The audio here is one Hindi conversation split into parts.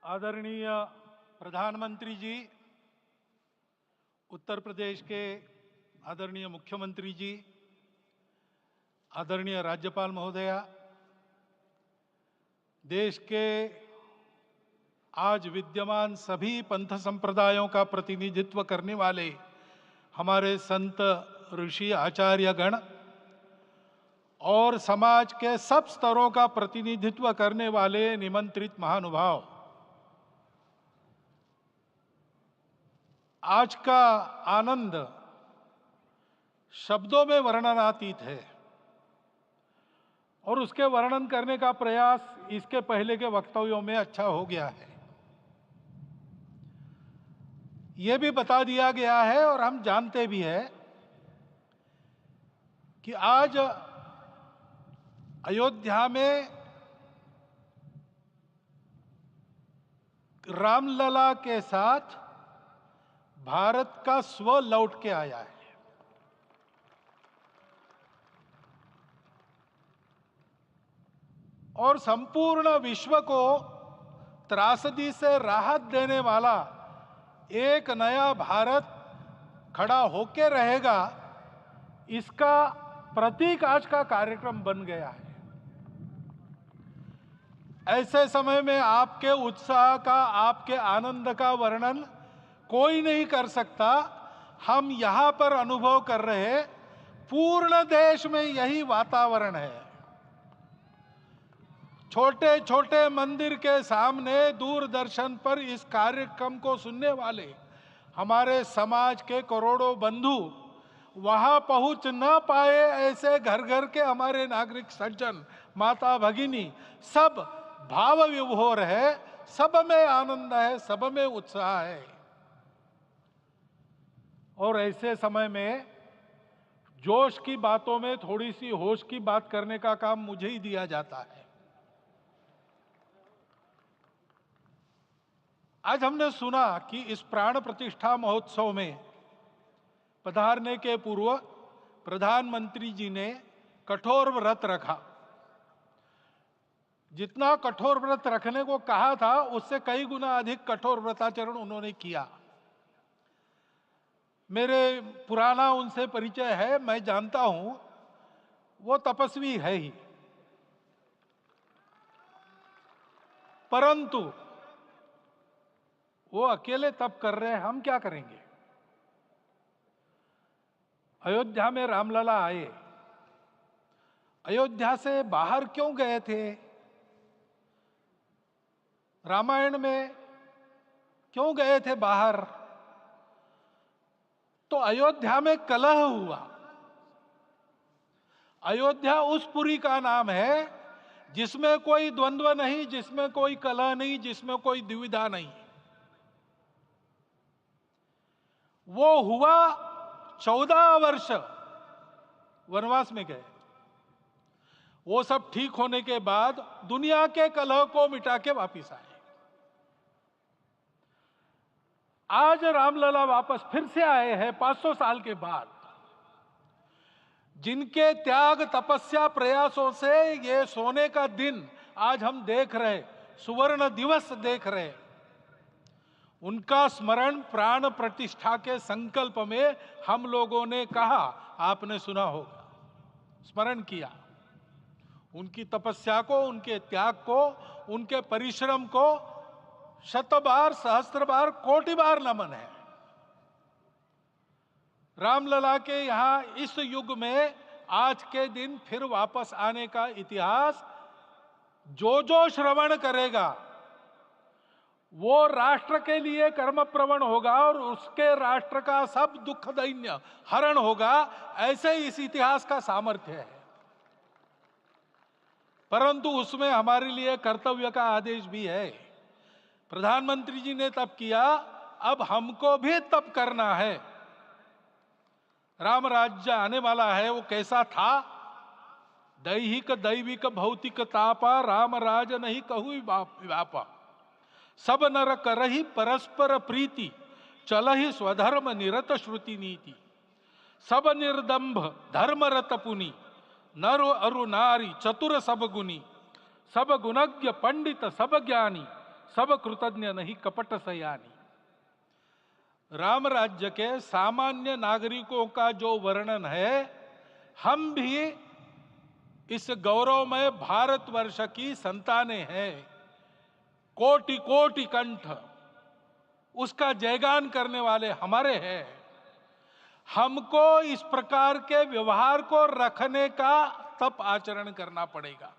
आदरणीय प्रधानमंत्री जी, उत्तर प्रदेश के आदरणीय मुख्यमंत्री जी, आदरणीय राज्यपाल महोदया, देश के आज विद्यमान सभी पंथ संप्रदायों का प्रतिनिधित्व करने वाले हमारे संत ऋषि आचार्य गण और समाज के सब स्तरों का प्रतिनिधित्व करने वाले निमंत्रित महानुभाव, आज का आनंद शब्दों में वर्णनातीत है और उसके वर्णन करने का प्रयास इसके पहले के वक्तव्यों में अच्छा हो गया है। यह भी बता दिया गया है और हम जानते भी हैं कि आज अयोध्या में रामलला के साथ भारत का स्व लौट के आया है। और संपूर्ण विश्व को त्रासदी से राहत देने वाला एक नया भारत खड़ा होके रहेगा, इसका प्रतीक आज का कार्यक्रम बन गया है। ऐसे समय में आपके उत्साह का, आपके आनंद का वर्णन कोई नहीं कर सकता। हम यहां पर अनुभव कर रहे, पूर्ण देश में यही वातावरण है। छोटे छोटे मंदिर के सामने दूरदर्शन पर इस कार्यक्रम को सुनने वाले हमारे समाज के करोड़ों बंधु वहां पहुंच न पाए, ऐसे घर घर के हमारे नागरिक सज्जन, माता भगिनी सब भाव विभोर है, सब में आनंद है, सब में उत्साह है। और ऐसे समय में जोश की बातों में थोड़ी सी होश की बात करने का काम मुझे ही दिया जाता है। आज हमने सुना कि इस प्राण प्रतिष्ठा महोत्सव में पधारने के पूर्व प्रधानमंत्री जी ने कठोर व्रत रखा। जितना कठोर व्रत रखने को कहा था, उससे कई गुना अधिक कठोर व्रताचरण उन्होंने किया। मेरे पुराना उनसे परिचय है, मैं जानता हूं वो तपस्वी है ही, परंतु वो अकेले तप कर रहे हैं, हम क्या करेंगे। अयोध्या में रामलला आए, अयोध्या से बाहर क्यों गए थे? रामायण में क्यों गए थे बाहर? तो अयोध्या में कलह हुआ। अयोध्या उस पुरी का नाम है जिसमें कोई द्वंद्व नहीं, जिसमें कोई कलह नहीं, जिसमें कोई दुविधा नहीं। वो हुआ 14 वर्ष वनवास में गए। वो सब ठीक होने के बाद दुनिया के कलह को मिटा के वापिस आए। आज रामलला वापस फिर से आए हैं 500 साल के बाद। जिनके त्याग, तपस्या, प्रयासों से ये सोने का दिन आज हम देख रहे, सुवर्ण दिवस देख रहे, उनका स्मरण प्राण प्रतिष्ठा के संकल्प में हम लोगों ने कहा, आपने सुना होगा, स्मरण किया। उनकी तपस्या को, उनके त्याग को, उनके परिश्रम को शत बार, सहस्त्र बार, कोटि बार नमन है। रामलला के यहां इस युग में आज के दिन फिर वापस आने का इतिहास जो जो श्रवण करेगा वो राष्ट्र के लिए कर्म प्रवण होगा और उसके राष्ट्र का सब दुख दैन्य हरण होगा। ऐसे इस इतिहास का सामर्थ्य है। परंतु उसमें हमारे लिए कर्तव्य का आदेश भी है। प्रधानमंत्री जी ने तप किया, अब हमको भी तप करना है। राम राज्य आने वाला है, वो कैसा था? दैहिक दैविक भौतिक तापा, राम राज नहीं कहु व्यापा। सब नर करहि परस्पर प्रीति, चलहि स्वधर्म निरत श्रुति नीति। सब निर्दंभ धर्म रत पुनि, नर अरु नारी चतुर सब गुनी। सब गुणज्ञ पंडित सब ज्ञानी, सब कृतज्ञ नहीं कपट सयानी। राम राज्य के सामान्य नागरिकों का जो वर्णन है, हम भी इस गौरवमय भारतवर्ष की संतानें हैं। कोटि कोटि कंठ उसका जयगान करने वाले हमारे हैं। हमको इस प्रकार के व्यवहार को रखने का तप आचरण करना पड़ेगा।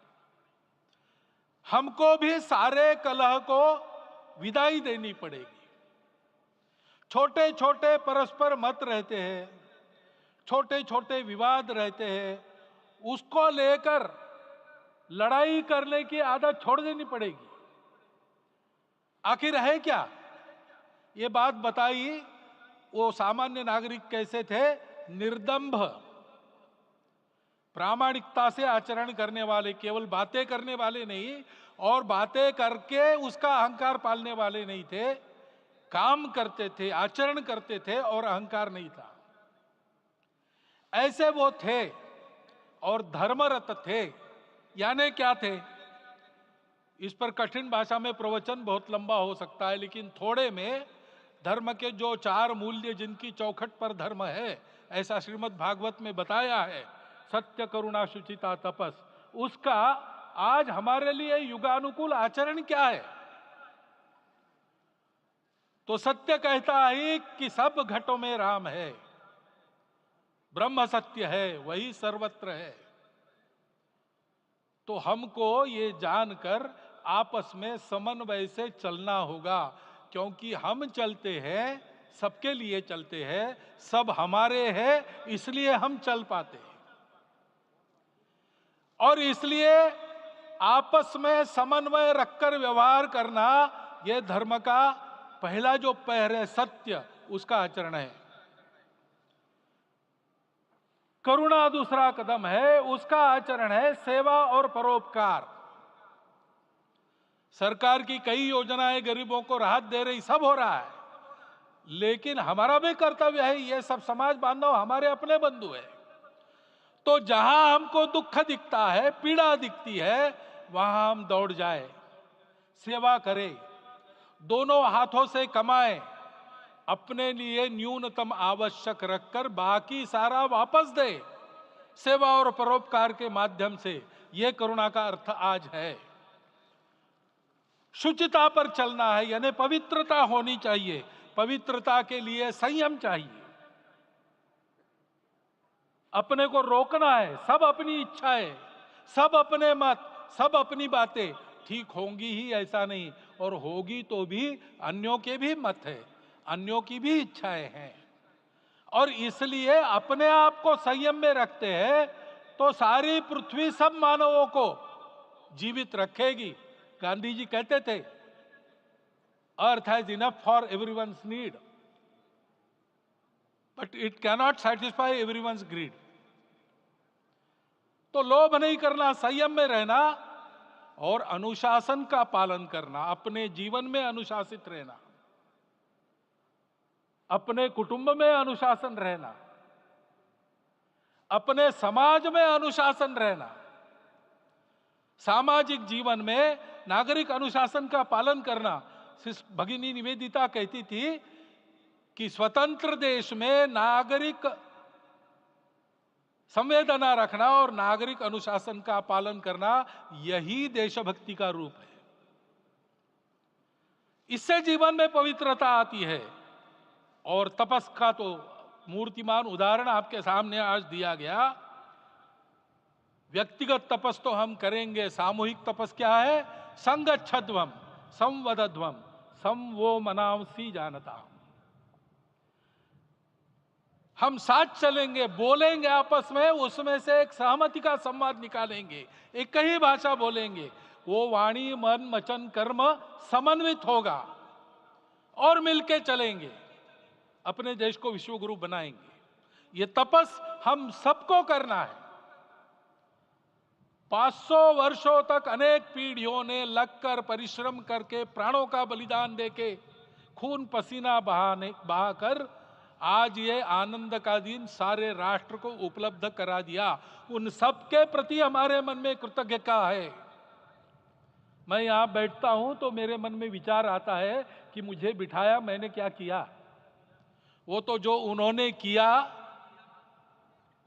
हमको भी सारे कलह को विदाई देनी पड़ेगी। छोटे छोटे परस्पर मत रहते हैं, छोटे छोटे विवाद रहते हैं, उसको लेकर लड़ाई करने की आदत छोड़ देनी पड़ेगी। आखिर है क्या? ये बात बताई वो सामान्य नागरिक कैसे थे? निर्दंभ, प्रामाणिकता से आचरण करने वाले, केवल बातें करने वाले नहीं और बातें करके उसका अहंकार पालने वाले नहीं थे। काम करते थे, आचरण करते थे और अहंकार नहीं था। ऐसे वो थे और धर्मरत थे। यानी क्या थे? इस पर कठिन भाषा में प्रवचन बहुत लंबा हो सकता है, लेकिन थोड़े में धर्म के जो 4 मूल्य जिनकी चौखट पर धर्म है, ऐसा श्रीमद् भागवत में बताया है, सत्य, करुणा, शुचिता, तपस, उसका आज हमारे लिए युगानुकूल आचरण क्या है? तो सत्य कहता है कि सब घटों में राम है, ब्रह्म सत्य है, वही सर्वत्र है। तो हमको ये जानकर आपस में समन्वय से चलना होगा, क्योंकि हम चलते हैं, सबके लिए चलते हैं, सब हमारे हैं, इसलिए हम चल पाते हैं। और इसलिए आपस में समन्वय रखकर व्यवहार करना, यह धर्म का पहला जो पैर है, सत्य, उसका आचरण है। करुणा दूसरा कदम है, उसका आचरण है सेवा और परोपकार। सरकार की कई योजनाएं गरीबों को राहत दे रही, सब हो रहा है, लेकिन हमारा भी कर्तव्य है, ये सब समाज बांधव हमारे अपने बंधु है। तो जहां हमको दुख दिखता है, पीड़ा दिखती है, वहां हम दौड़ जाए, सेवा करें, दोनों हाथों से कमाएं, अपने लिए न्यूनतम आवश्यक रखकर बाकी सारा वापस दे, सेवा और परोपकार के माध्यम से। यह करुणा का अर्थ आज है। शुचिता पर चलना है, यानी पवित्रता होनी चाहिए। पवित्रता के लिए संयम चाहिए, अपने को रोकना है। सब अपनी इच्छाएं, सब अपने मत, सब अपनी बातें ठीक होंगी ही ऐसा नहीं, और होगी तो भी अन्यों के भी मत है, अन्यों की भी इच्छाएं हैं। और इसलिए अपने आप को संयम में रखते हैं तो सारी पृथ्वी सब मानवों को जीवित रखेगी। गांधी जी कहते थे, earth has enough for everyone's need, but it cannot satisfy everyone's greed. तो लोभ नहीं करना, संयम में रहना और अनुशासन का पालन करना, अपने जीवन में अनुशासित रहना, अपने कुटुंब में अनुशासन रहना, अपने समाज में अनुशासन रहना। सामाजिक जीवन में नागरिक अनुशासन का पालन करना। भगिनी निवेदिता कहती थी कि स्वतंत्र देश में नागरिक संवेदना रखना और नागरिक अनुशासन का पालन करना, यही देशभक्ति का रूप है। इससे जीवन में पवित्रता आती है। और तपस का तो मूर्तिमान उदाहरण आपके सामने आज दिया गया। व्यक्तिगत तपस तो हम करेंगे, सामूहिक तपस क्या है? संगच्छध्वम संवदध्वम सम वो मनांसी जानता। हम साथ चलेंगे, बोलेंगे आपस में, उसमें से एक सहमति का संवाद निकालेंगे, एक ही भाषा बोलेंगे, वो वाणी मन वचन कर्म समन्वित होगा और मिलके चलेंगे, अपने देश को विश्वगुरु बनाएंगे। ये तपस हम सबको करना है। 500 वर्षों तक अनेक पीढ़ियों ने लगकर परिश्रम करके, प्राणों का बलिदान देके, खून पसीना बहाकर आज ये आनंद का दिन सारे राष्ट्र को उपलब्ध करा दिया। उन सब के प्रति हमारे मन में कृतज्ञता है। मैं यहाँ बैठता हूँ तो मेरे मन में विचार आता है कि मुझे बिठाया, मैंने क्या किया। वो तो जो उन्होंने किया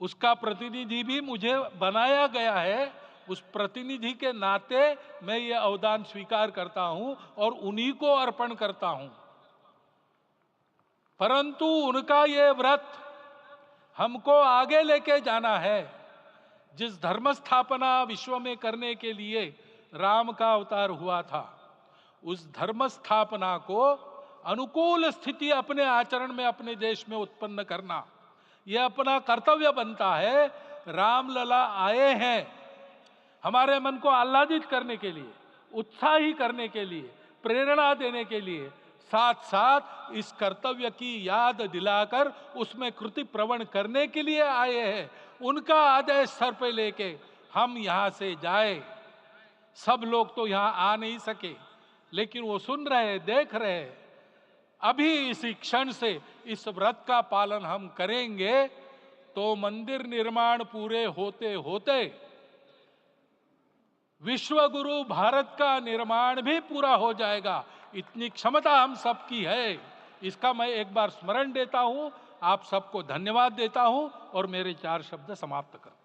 उसका प्रतिनिधि भी मुझे बनाया गया है। उस प्रतिनिधि के नाते मैं ये अवदान स्वीकार करता हूं और उन्हीं को अर्पण करता हूं। परंतु उनका ये व्रत हमको आगे लेके जाना है। जिस धर्म स्थापना विश्व में करने के लिए राम का अवतार हुआ था, उस धर्म स्थापना को अनुकूल स्थिति अपने आचरण में, अपने देश में उत्पन्न करना, यह अपना कर्तव्य बनता है। रामलला आए हैं हमारे मन को आह्लादित करने के लिए, उत्साही करने के लिए, प्रेरणा देने के लिए, साथ साथ इस कर्तव्य की याद दिलाकर उसमें कृति प्रवण करने के लिए आए हैं। उनका आदेश सर पे लेके हम यहां से जाए। सब लोग तो यहां आ नहीं सके, लेकिन वो सुन रहे, देख रहे। अभी इसी क्षण से इस व्रत का पालन हम करेंगे तो मंदिर निर्माण पूरे होते होते विश्व गुरु भारत का निर्माण भी पूरा हो जाएगा। इतनी क्षमता हम सबकी है। इसका मैं एक बार स्मरण देता हूं, आप सबको धन्यवाद देता हूं और मेरे 4 शब्द समाप्त करता हूं।